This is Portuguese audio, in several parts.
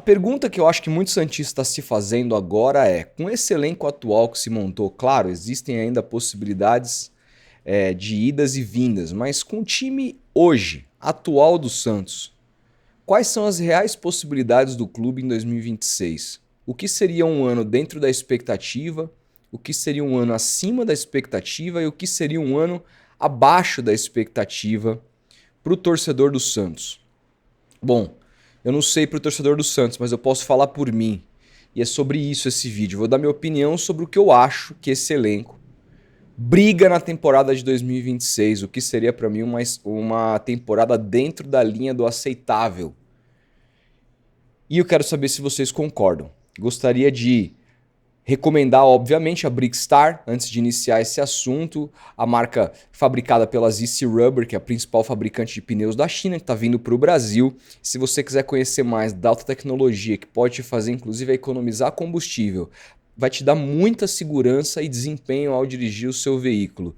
A pergunta que eu acho que muito santista está se fazendo agora é, com esse elenco atual que se montou, claro, existem ainda possibilidades de idas e vindas, mas com o time hoje, atual do Santos, quais são as reais possibilidades do clube em 2026? O que seria um ano dentro da expectativa? O que seria um ano acima da expectativa? E o que seria um ano abaixo da expectativa para o torcedor do Santos? Bom, eu não sei para o torcedor do Santos, mas eu posso falar por mim. E é sobre isso esse vídeo. Vou dar minha opinião sobre o que eu acho que esse elenco briga na temporada de 2026, o que seria para mim uma temporada dentro da linha do aceitável. E eu quero saber se vocês concordam. Gostaria de recomendar, obviamente, a Brickstar, antes de iniciar esse assunto, a marca fabricada pela ZC Rubber, que é a principal fabricante de pneus da China, que está vindo para o Brasil. Se você quiser conhecer mais da alta tecnologia, que pode te fazer, inclusive, economizar combustível, vai te dar muita segurança e desempenho ao dirigir o seu veículo.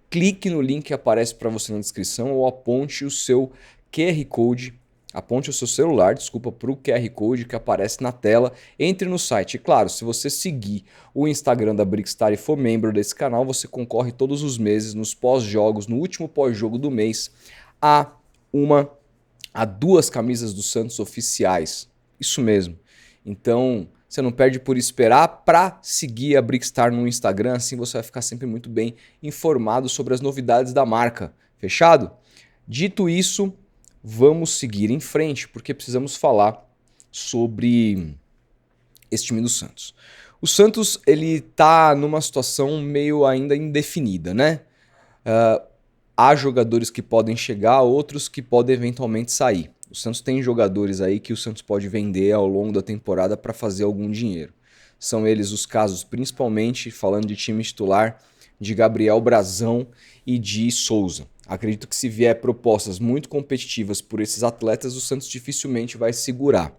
Clique no link que aparece para você na descrição ou aponte o seu QR Code. Aponte o seu celular, desculpa, para o QR Code que aparece na tela. Entre no site. E claro, se você seguir o Instagram da Brickstar e for membro desse canal, você concorre todos os meses nos pós-jogos, no último pós-jogo do mês, a duas camisas do Santos oficiais. Isso mesmo. Então, você não perde por esperar para seguir a Brickstar no Instagram, assim você vai ficar sempre muito bem informado sobre as novidades da marca. Fechado? Dito isso, vamos seguir em frente, porque precisamos falar sobre esse time do Santos. O Santos, ele tá numa situação meio ainda indefinida, né? Há jogadores que podem chegar, outros que podem eventualmente sair. O Santos tem jogadores aí que o Santos pode vender ao longo da temporada para fazer algum dinheiro. São eles os casos, principalmente, falando de time titular, de Gabriel Brazão e de Souza. Acredito que se vier propostas muito competitivas por esses atletas, o Santos dificilmente vai segurar.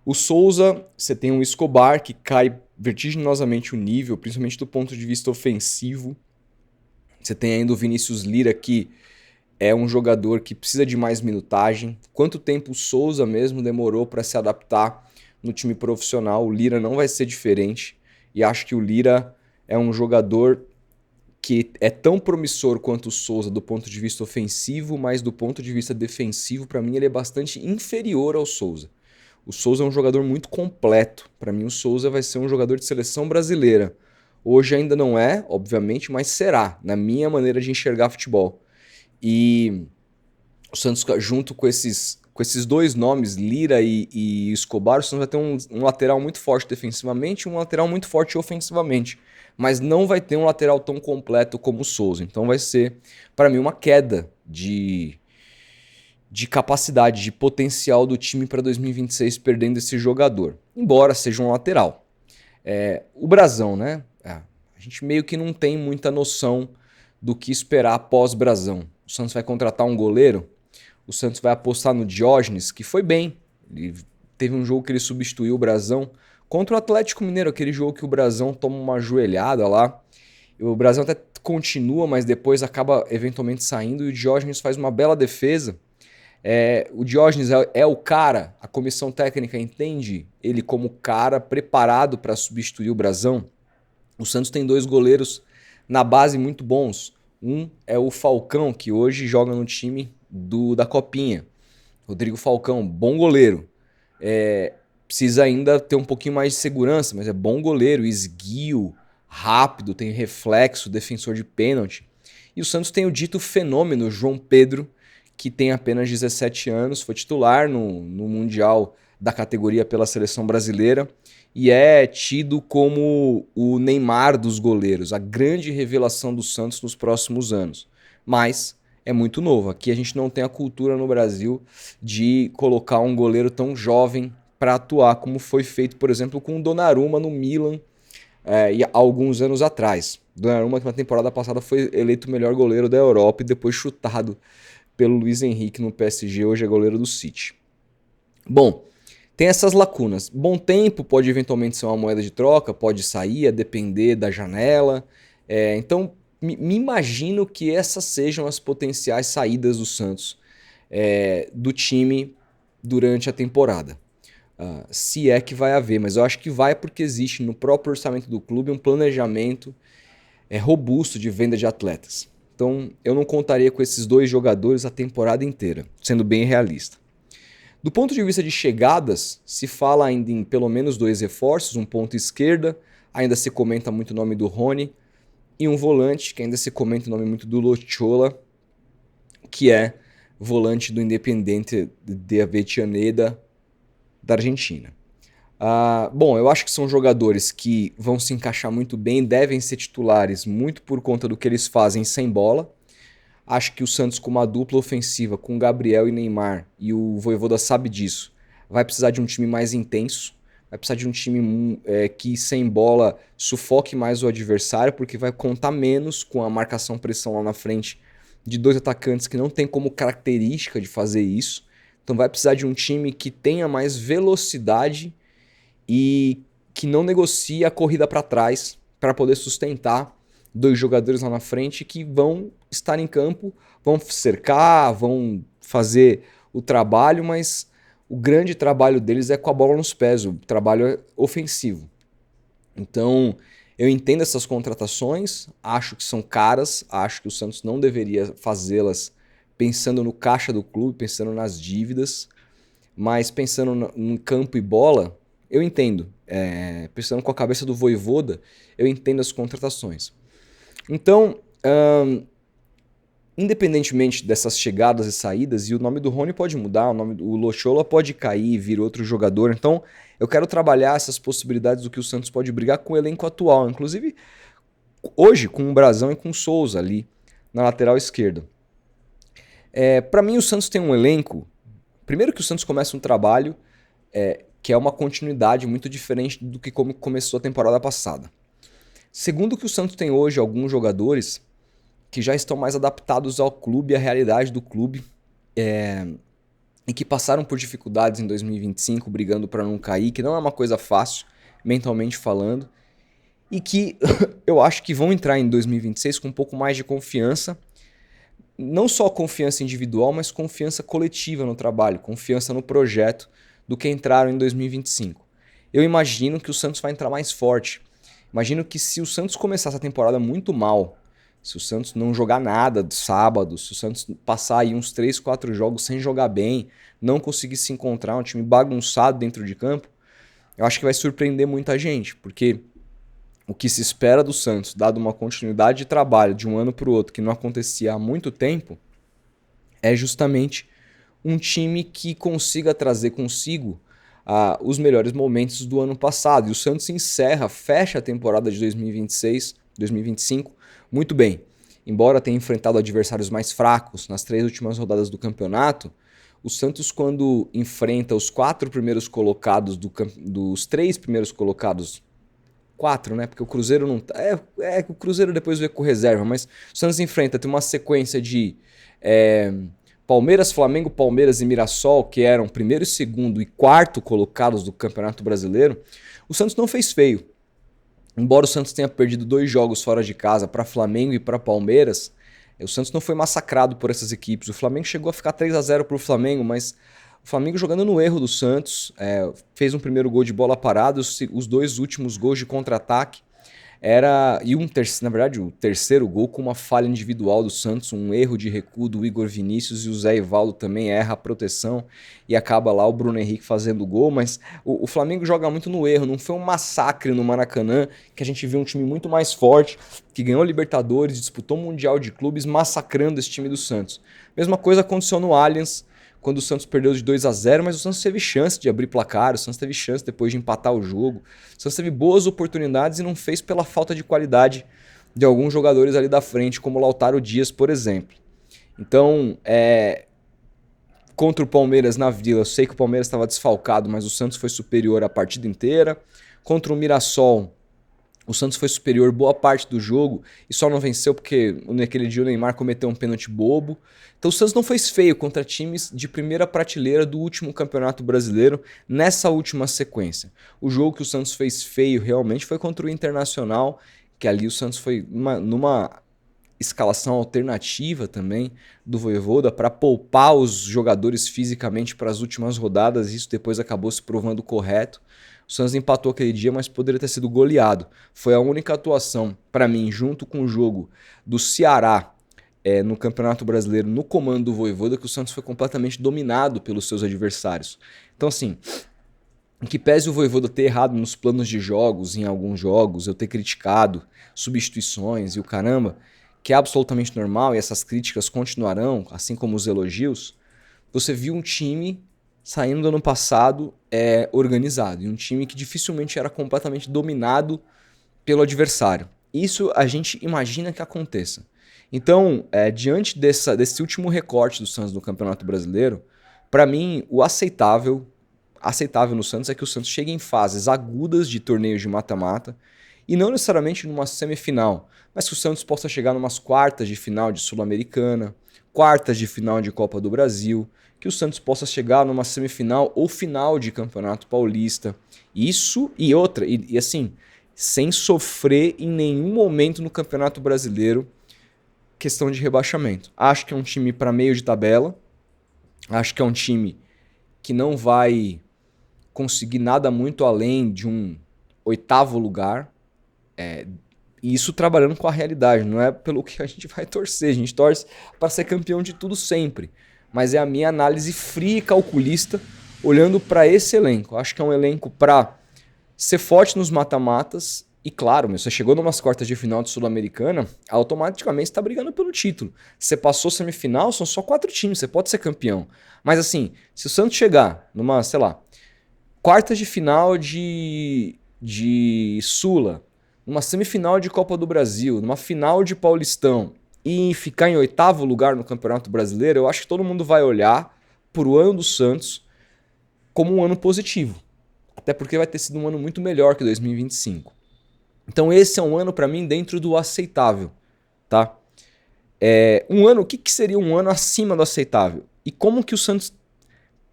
O Souza, você tem um Escobar que cai vertiginosamente o nível, principalmente do ponto de vista ofensivo. Você tem ainda o Vinícius Lira, que é um jogador que precisa de mais minutagem. Quanto tempo o Souza mesmo demorou para se adaptar no time profissional? O Lira não vai ser diferente. E acho que o Lira é um jogador que é tão promissor quanto o Souza do ponto de vista ofensivo, mas do ponto de vista defensivo, para mim ele é bastante inferior ao Souza. O Souza é um jogador muito completo. Para mim o Souza vai ser um jogador de seleção brasileira. Hoje ainda não é, obviamente, mas será, na minha maneira de enxergar futebol. E o Santos, junto com esses dois nomes, Lira e Escobar, o Santos vai ter um lateral muito forte defensivamente e um lateral muito forte ofensivamente. Mas não vai ter um lateral tão completo como o Souza. Então vai ser, para mim, uma queda de capacidade, de potencial do time para 2026 perdendo esse jogador. Embora seja um lateral. O Brazão, né? A gente meio que não tem muita noção do que esperar pós-Brazão. O Santos vai contratar um goleiro, o Santos vai apostar no Diógenes, que foi bem. Ele teve um jogo que ele substituiu o Brazão contra o Atlético Mineiro, aquele jogo que o Brazão toma uma joelhada lá. O Brazão até continua, mas depois acaba eventualmente saindo e o Diógenes faz uma bela defesa. O Diógenes é o cara, a comissão técnica entende ele como cara preparado para substituir o Brazão. O Santos tem dois goleiros na base muito bons. Um é o Falcão, que hoje joga no time da Copinha. Rodrigo Falcão, bom goleiro. Precisa ainda ter um pouquinho mais de segurança, mas é bom goleiro, esguio, rápido, tem reflexo, defensor de pênalti. E o Santos tem o dito fenômeno João Pedro, que tem apenas 17 anos, foi titular no Mundial da categoria pela seleção brasileira e é tido como o Neymar dos goleiros, a grande revelação do Santos nos próximos anos. Mas é muito novo. Aqui a gente não tem a cultura no Brasil de colocar um goleiro tão jovem para atuar, como foi feito, por exemplo, com o Donnarumma no Milan e há alguns anos atrás. Donnarumma, que na temporada passada foi eleito o melhor goleiro da Europa e depois chutado pelo Luiz Henrique no PSG, hoje é goleiro do City. Bom, tem essas lacunas. Bom tempo pode eventualmente ser uma moeda de troca, pode sair, a depender da janela. Então, me imagino que essas sejam as potenciais saídas do Santos do time durante a temporada. se é que vai haver, mas eu acho que vai porque existe no próprio orçamento do clube um planejamento robusto de venda de atletas. Então eu não contaria com esses 2 jogadores a temporada inteira, sendo bem realista. Do ponto de vista de chegadas, se fala ainda em pelo menos 2 reforços, um ponto esquerda, ainda se comenta muito o nome do Rony, e um volante, que ainda se comenta o nome muito do Lochola, que é volante do Independiente de Avellaneda, da Argentina. Bom, eu acho que são jogadores que vão se encaixar muito bem, devem ser titulares muito por conta do que eles fazem sem bola. Acho que o Santos, com uma dupla ofensiva, com Gabriel e Neymar, e o Vojvoda sabe disso, vai precisar de um time mais intenso, vai precisar de um time que sem bola sufoque mais o adversário, porque vai contar menos com a marcação-pressão lá na frente de 2 atacantes que não tem como característica de fazer isso. Então vai precisar de um time que tenha mais velocidade e que não negocie a corrida para trás para poder sustentar 2 jogadores lá na frente que vão estar em campo, vão cercar, vão fazer o trabalho, mas o grande trabalho deles é com a bola nos pés, o trabalho ofensivo. Então eu entendo essas contratações, acho que são caras, acho que o Santos não deveria fazê-las pensando no caixa do clube, pensando nas dívidas, mas pensando no campo e bola, eu entendo. Pensando com a cabeça do Vojvoda, eu entendo as contratações. Então, independentemente dessas chegadas e saídas, e o nome do Rony pode mudar, o nome do Lochola pode cair e vir outro jogador, então eu quero trabalhar essas possibilidades do que o Santos pode brigar com o elenco atual, inclusive hoje com o Brazão e com o Souza ali na lateral esquerda. Para mim o Santos tem um elenco, primeiro que o Santos começa um trabalho que é uma continuidade muito diferente do que como começou a temporada passada. Segundo que o Santos tem hoje alguns jogadores que já estão mais adaptados ao clube, à realidade do clube, e que passaram por dificuldades em 2025, brigando para não cair, que não é uma coisa fácil, mentalmente falando, e que eu acho que vão entrar em 2026 com um pouco mais de confiança, não só confiança individual, mas confiança coletiva no trabalho, confiança no projeto do que entraram em 2025. Eu imagino que o Santos vai entrar mais forte. Imagino que se o Santos começar essa temporada muito mal, se o Santos não jogar nada de sábado, se o Santos passar aí uns 3, 4 jogos sem jogar bem, não conseguir se encontrar, um time bagunçado dentro de campo, eu acho que vai surpreender muita gente, porque o que se espera do Santos, dado uma continuidade de trabalho de um ano para o outro que não acontecia há muito tempo, é justamente um time que consiga trazer consigo os melhores momentos do ano passado. E o Santos fecha a temporada de 2026, 2025 muito bem. Embora tenha enfrentado adversários mais fracos nas 3 últimas rodadas do campeonato, o Santos, quando enfrenta os 4 primeiros colocados dos 3 primeiros colocados, 4, né? Porque o Cruzeiro não tá. O Cruzeiro depois veio com reserva, mas o Santos tem uma sequência de Palmeiras, Flamengo, Palmeiras e Mirassol, que eram primeiro, segundo e quarto colocados do Campeonato Brasileiro. O Santos não fez feio. Embora o Santos tenha perdido 2 jogos fora de casa para Flamengo e para Palmeiras, o Santos não foi massacrado por essas equipes. O Flamengo chegou a ficar 3-0 para o Flamengo, mas o Flamengo jogando no erro do Santos, fez um primeiro gol de bola parada, os 2 últimos gols de contra-ataque. Na verdade, o terceiro gol com uma falha individual do Santos, um erro de recuo do Igor Vinícius, e o Zé Ivaldo também erra a proteção e acaba lá o Bruno Henrique fazendo o gol, mas o Flamengo joga muito no erro, não foi um massacre no Maracanã, que a gente viu um time muito mais forte, que ganhou Libertadores, disputou o Mundial de Clubes, massacrando esse time do Santos. Mesma coisa aconteceu no Allianz, quando o Santos perdeu de 2-0, mas o Santos teve chance de abrir placar, o Santos teve chance depois de empatar o jogo, o Santos teve boas oportunidades e não fez pela falta de qualidade de alguns jogadores ali da frente, como o Lautaro Dias, por exemplo. Então, contra o Palmeiras na Vila, eu sei que o Palmeiras estava desfalcado, mas o Santos foi superior a partida inteira. Contra o Mirassol, o Santos foi superior boa parte do jogo e só não venceu porque naquele dia o Neymar cometeu um pênalti bobo. Então o Santos não fez feio contra times de primeira prateleira do último Campeonato Brasileiro nessa última sequência. O jogo que o Santos fez feio realmente foi contra o Internacional, que ali o Santos foi numa escalação alternativa também do Vojvoda para poupar os jogadores fisicamente para as últimas rodadas. Isso depois acabou se provando correto. O Santos empatou aquele dia, mas poderia ter sido goleado. Foi a única atuação, para mim, junto com o jogo do Ceará no Campeonato Brasileiro, no comando do Vojvoda, que o Santos foi completamente dominado pelos seus adversários. Então, assim, em que pese o Vojvoda ter errado nos planos de jogos, em alguns jogos, eu ter criticado substituições e o caramba, que é absolutamente normal e essas críticas continuarão, assim como os elogios, você viu um time saindo do ano passado organizado, e um time que dificilmente era completamente dominado pelo adversário. Isso a gente imagina que aconteça. Então, diante desse último recorte do Santos no Campeonato Brasileiro, para mim, o aceitável no Santos é que o Santos chegue em fases agudas de torneios de mata-mata, e não necessariamente numa semifinal, mas que o Santos possa chegar numas quartas de final de Sul-Americana, quartas de final de Copa do Brasil, que o Santos possa chegar numa semifinal ou final de Campeonato Paulista. Isso e outra, e assim, sem sofrer em nenhum momento no Campeonato Brasileiro questão de rebaixamento. Acho que é um time para meio de tabela, acho que é um time que não vai conseguir nada muito além de um 8º lugar, e isso trabalhando com a realidade, não é pelo que a gente vai torcer, a gente torce para ser campeão de tudo sempre, mas é a minha análise fria e calculista olhando para esse elenco. Acho que é um elenco para ser forte nos mata-matas e claro, você chegou numas quartas de final de Sul-Americana, automaticamente está brigando pelo título. Você passou semifinal, são só 4 times, você pode ser campeão. Mas assim, se o Santos chegar numa, sei lá, quartas de final de Sula, numa semifinal de Copa do Brasil, numa final de Paulistão e ficar em 8º lugar no Campeonato Brasileiro, eu acho que todo mundo vai olhar para o ano do Santos como um ano positivo. Até porque vai ter sido um ano muito melhor que 2025. Então esse é um ano para mim dentro do aceitável, tá? O que seria um ano acima do aceitável? E como que o Santos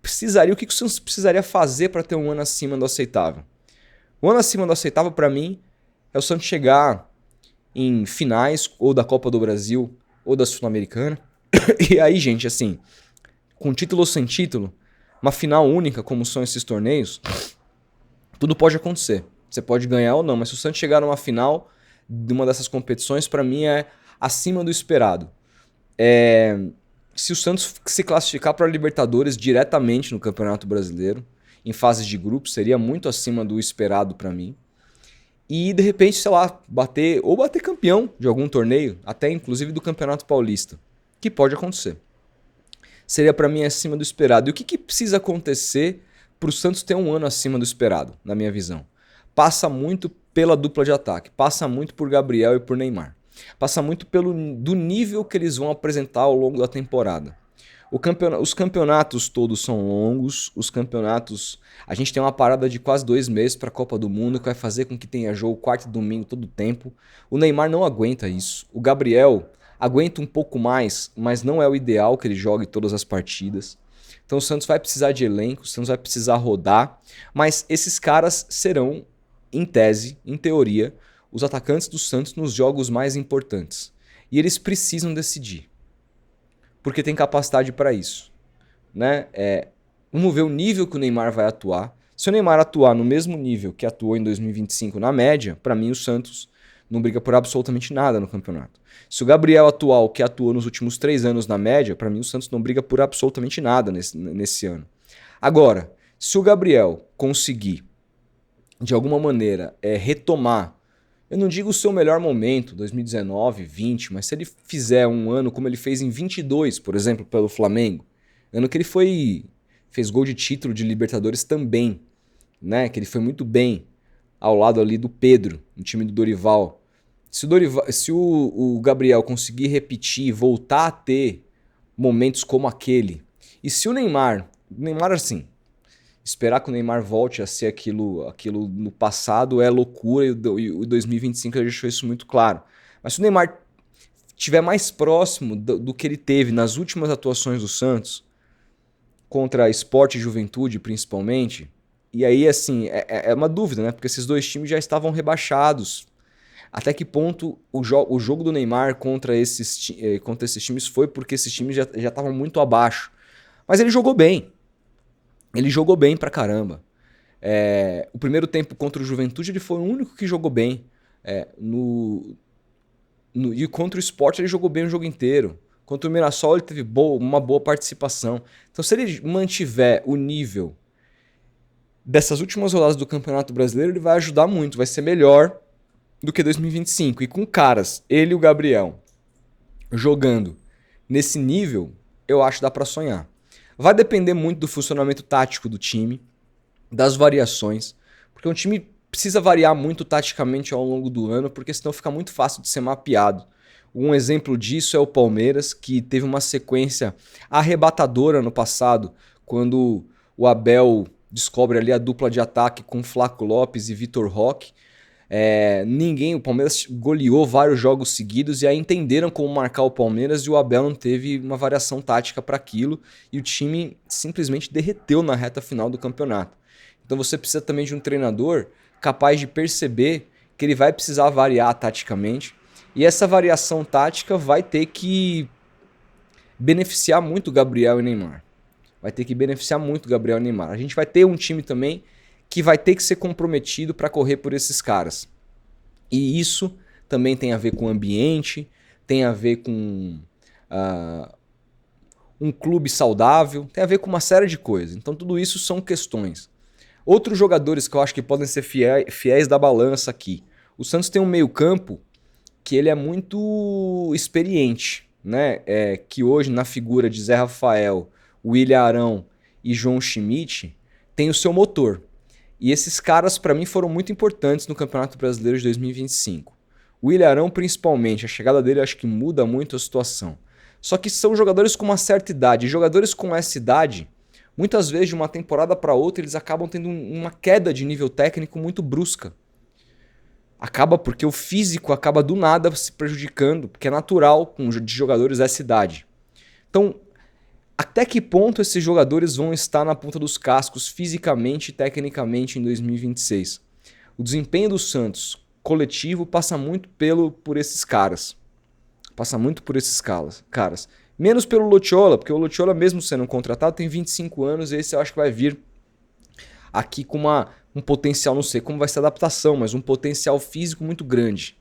precisaria, o que o Santos precisaria fazer para ter um ano acima do aceitável? O ano acima do aceitável para mim é o Santos chegar em finais ou da Copa do Brasil ou da Sul-Americana. E aí, gente, assim, com título ou sem título, uma final única como são esses torneios, tudo pode acontecer. Você pode ganhar ou não, mas se o Santos chegar numa final de uma dessas competições, para mim é acima do esperado. Se o Santos se classificar para a Libertadores diretamente no Campeonato Brasileiro, em fases de grupos, seria muito acima do esperado para mim. E de repente, sei lá, bater campeão de algum torneio, até inclusive do Campeonato Paulista, que pode acontecer. Seria para mim acima do esperado. E o que precisa acontecer para o Santos ter um ano acima do esperado, na minha visão? Passa muito pela dupla de ataque, passa muito por Gabriel e por Neymar. Passa muito do nível que eles vão apresentar ao longo da temporada. Os campeonatos todos são longos, a gente tem uma parada de quase 2 meses para a Copa do Mundo, que vai fazer com que tenha jogo quarta e domingo todo o tempo. O Neymar não aguenta isso. O Gabriel aguenta um pouco mais, mas não é o ideal que ele jogue todas as partidas. Então o Santos vai precisar de elenco, o Santos vai precisar rodar, mas esses caras serão, em tese, em teoria, os atacantes do Santos nos jogos mais importantes. E eles precisam decidir, porque tem capacidade para isso, né? Vamos ver o nível que o Neymar vai atuar. Se o Neymar atuar no mesmo nível que atuou em 2025 na média, para mim o Santos não briga por absolutamente nada no campeonato. Se o Gabriel atuar o que atuou nos últimos 3 anos na média, para mim o Santos não briga por absolutamente nada nesse ano. Agora, se o Gabriel conseguir, de alguma maneira, retomar, eu não digo o seu melhor momento, 2019, 20, mas se ele fizer um ano como ele fez em 22, por exemplo, pelo Flamengo, ano que ele fez gol de título de Libertadores também, né? Que ele foi muito bem ao lado ali do Pedro, no time do Dorival. Se o Gabriel conseguir repetir, voltar a ter momentos como aquele, e se o Neymar assim, esperar que o Neymar volte a ser aquilo no passado é loucura, e o 2025 já deixou isso muito claro. Mas se o Neymar estiver mais próximo do que ele teve nas últimas atuações do Santos, contra Sport e Juventude principalmente, e aí assim, é uma dúvida, né? Porque esses 2 times já estavam rebaixados. até que ponto o jogo do Neymar contra esses times foi porque esses times já estavam muito abaixo. Mas ele jogou bem. Ele jogou bem pra caramba. O primeiro tempo contra o Juventude ele foi o único que jogou bem. E contra o Sport ele jogou bem o jogo inteiro. Contra o Mirassol ele teve uma boa participação. Então se ele mantiver o nível dessas últimas rodadas do Campeonato Brasileiro, ele vai ajudar muito, vai ser melhor do que 2025. E com caras, ele e o Gabriel, jogando nesse nível, eu acho que dá pra sonhar. Vai depender muito do funcionamento tático do time, das variações, porque um time precisa variar muito taticamente ao longo do ano, porque senão fica muito fácil de ser mapeado. Um exemplo disso é o Palmeiras, que teve uma sequência arrebatadora no passado, quando o Abel descobre ali a dupla de ataque com Flaco Lopes e Vitor Roque. O Palmeiras goleou vários jogos seguidos e aí entenderam como marcar o Palmeiras e o Abel não teve uma variação tática para aquilo e o time simplesmente derreteu na reta final do campeonato. Então você precisa também de um treinador capaz de perceber que ele vai precisar variar taticamente e essa variação tática vai ter que beneficiar muito Gabriel e Neymar. Vai ter que beneficiar muito Gabriel e Neymar. A gente vai ter um time também que vai ter que ser comprometido para correr por esses caras. E isso também tem a ver com o ambiente, tem a ver com um clube saudável, tem a ver com uma série de coisas. Então tudo isso são questões. Outros jogadores que eu acho que podem ser fiéis da balança aqui. O Santos tem um meio-campo que ele é muito experiente, né? Que hoje na figura de Zé Rafael, William Arão e João Schmidt tem o seu motor. E esses caras, para mim, foram muito importantes no Campeonato Brasileiro de 2025. O William Arão, principalmente, a chegada dele acho que muda muito a situação. Só que são jogadores com uma certa idade. E jogadores com essa idade, muitas vezes, de uma temporada para outra, eles acabam tendo uma queda de nível técnico muito brusca. Acaba porque o físico acaba do nada se prejudicando, porque é natural de jogadores dessa idade. Então, até que ponto esses jogadores vão estar na ponta dos cascos fisicamente e tecnicamente em 2026? O desempenho do Santos coletivo passa muito por esses caras. Passa muito por esses caras. Menos pelo Lotiola, porque o Lotiola, mesmo sendo contratado, tem 25 anos e esse eu acho que vai vir aqui com um potencial, não sei como vai ser a adaptação, mas um potencial físico muito grande.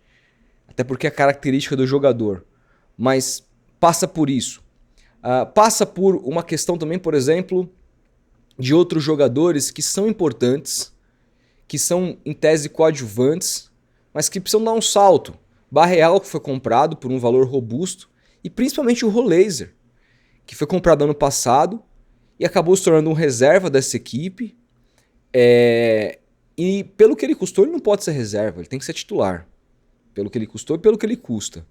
Até porque é a característica do jogador. Mas passa por isso. Passa por uma questão também, por exemplo, de outros jogadores que são importantes, que são em tese coadjuvantes, mas que precisam dar um salto. Barreal, que foi comprado por um valor robusto, e principalmente o Roleiser, que foi comprado ano passado e acabou se tornando um reserva dessa equipe. E pelo que ele custou, ele não pode ser reserva, ele tem que ser titular. Pelo que ele custou e pelo que ele custa.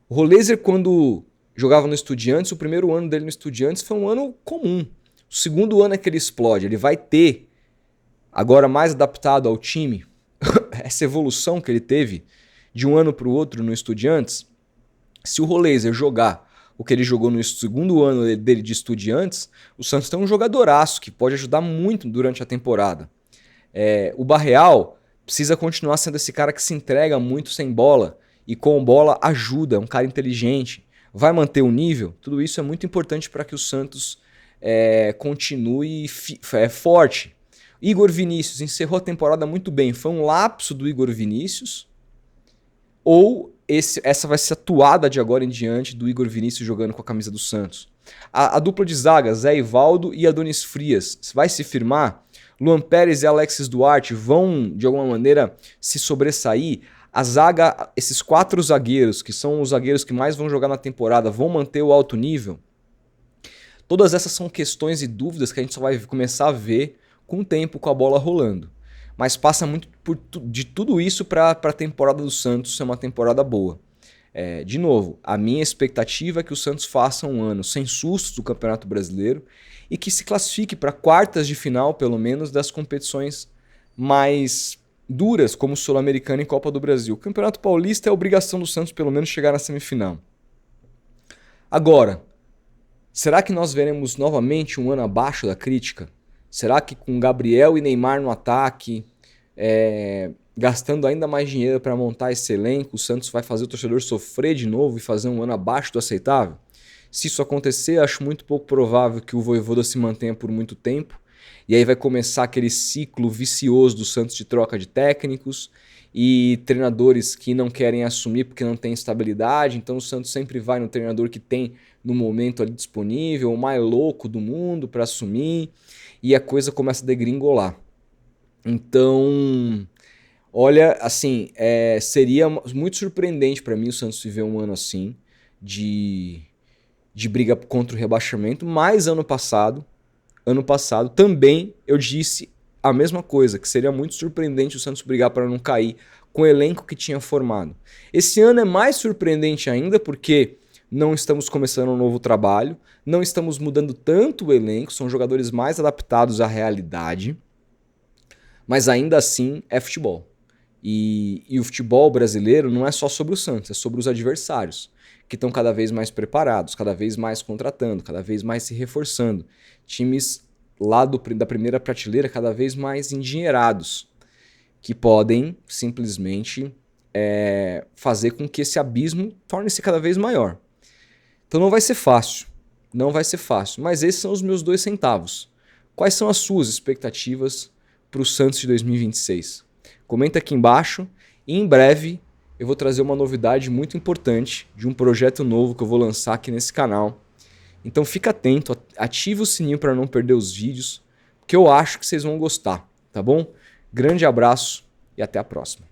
O Roleiser, quando jogava no Estudiantes, o primeiro ano dele no Estudiantes foi um ano comum. O segundo ano é que ele explode. Ele vai ter, agora mais adaptado ao time, essa evolução que ele teve de um ano para o outro no Estudiantes. Se o Roleiser jogar o que ele jogou no segundo ano dele de Estudiantes, o Santos tem um jogadoraço que pode ajudar muito durante a temporada. O Barreal precisa continuar sendo esse cara que se entrega muito sem bola e com bola ajuda, é um cara inteligente. Vai manter o nível? Tudo isso é muito importante para que o Santos continue forte. Igor Vinícius encerrou a temporada muito bem. Foi um lapso do Igor Vinícius? Ou essa vai ser a toada de agora em diante do Igor Vinícius jogando com a camisa do Santos? A dupla de zaga, Zé Ivaldo e Adonis Frias, vai se firmar? Luan Pérez e Alexis Duarte vão, de alguma maneira, se sobressair? A zaga, esses 4 zagueiros, que são os zagueiros que mais vão jogar na temporada, vão manter o alto nível? Todas essas são questões e dúvidas que a gente só vai começar a ver com o tempo, com a bola rolando. Mas passa muito de tudo isso para a temporada do Santos ser uma temporada boa. De novo, a minha expectativa é que o Santos faça um ano sem sustos do Campeonato Brasileiro e que se classifique para quartas de final, pelo menos, das competições mais duras, como Sul-Americana e Copa do Brasil. O Campeonato Paulista é obrigação do Santos, pelo menos, chegar na semifinal. Agora, será que nós veremos novamente um ano abaixo da crítica? Será que com Gabriel e Neymar no ataque, gastando ainda mais dinheiro para montar esse elenco, o Santos vai fazer o torcedor sofrer de novo e fazer um ano abaixo do aceitável? Se isso acontecer, acho muito pouco provável que o Vojvoda se mantenha por muito tempo. E aí vai começar aquele ciclo vicioso do Santos de troca de técnicos e treinadores que não querem assumir porque não tem estabilidade. Então o Santos sempre vai no treinador que tem no momento ali disponível, o mais louco do mundo para assumir, e a coisa começa a degringolar. Então, olha, assim, seria muito surpreendente para mim o Santos viver um ano assim, de briga contra o rebaixamento, mas ano passado também eu disse a mesma coisa, que seria muito surpreendente o Santos brigar para não cair com o elenco que tinha formado. Esse ano é mais surpreendente ainda porque não estamos começando um novo trabalho, não estamos mudando tanto o elenco, são jogadores mais adaptados à realidade, mas ainda assim é futebol. E o futebol brasileiro não é só sobre o Santos, é sobre os adversários, que estão cada vez mais preparados, cada vez mais contratando, cada vez mais se reforçando. Times lá da primeira prateleira cada vez mais endinheirados, que podem simplesmente fazer com que esse abismo torne-se cada vez maior. Então não vai ser fácil, não vai ser fácil, mas esses são os meus 2 centavos. Quais são as suas expectativas para o Santos de 2026? Comenta aqui embaixo e em breve eu vou trazer uma novidade muito importante de um projeto novo que eu vou lançar aqui nesse canal. Então fica atento, ativa o sininho para não perder os vídeos, porque eu acho que vocês vão gostar, tá bom? Grande abraço e até a próxima.